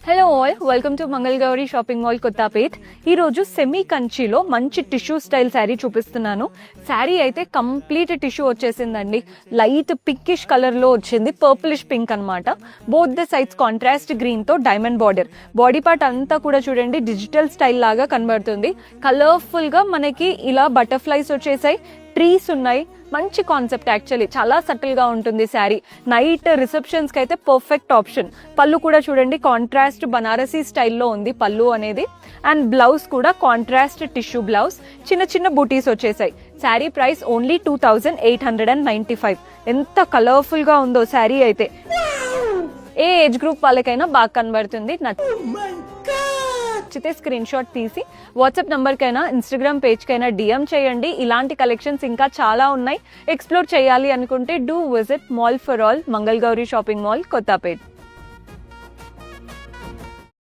Hello all, welcome to Mangala Gauri shopping mall Kothapet. ఈరోజు semi కంచిలో మంచి టిష్యూ స్టైల్ శారీ చూపిస్తున్నాను. శారీ అయితే కంప్లీట్ టిష్యూ వచ్చేసిందండి. లైట్ పింకిష్ కలర్లో వచ్చింది, పర్పులిష్ పింక్ అనమాట. బోత్ ద సైడ్స్ కాంట్రాస్ట్ గ్రీన్తో డైమండ్ బార్డర్. బాడీ పార్ట్ అంతా కూడా చూడండి డిజిటల్ స్టైల్ లాగా కనబడుతుంది. కలర్ఫుల్గా మనకి ఇలా బటర్ఫ్లైస్ వచ్చేసాయి, ట్రీస్ ఉన్నాయి. మంచి కాన్సెప్ట్, యాక్చువల్లీ చాలా సటిల్ గా ఉంటుంది శారీ. నైట్ రిసెప్షన్స్ కి అయితే పర్ఫెక్ట్ ఆప్షన్. పళ్ళు కూడా చూడండి కాంట్రాస్ట్ బనారసీ స్టైల్లో ఉంది పళ్ళు అనేది. అండ్ బ్లౌజ్ కూడా కాంట్రాస్ట్ టిష్యూ బ్లౌజ్, చిన్న చిన్న బూటీస్ వచ్చేసాయి. Sari price only 2895. ఎంత కలర్ఫుల్ గా ఉందో శారీ అయితే. ఏ ఏజ్ గ్రూప్ వాళ్ళకైనా బాగా కనబడుతుంది. నచ్చితే స్క్రీన్ షాట్ తీసి వాట్సాప్ నంబర్ కైనా ఇన్స్టాగ్రామ్ పేజ్ కైనా డిఎం చేయండి. ఇలాంటి కలెక్షన్స్ ఇంకా చాలా ఉన్నాయి. ఎక్స్ప్లోర్ చేయాలి అనుకుంటే do visit mall for all Mangala Gauri shopping mall Kothapet.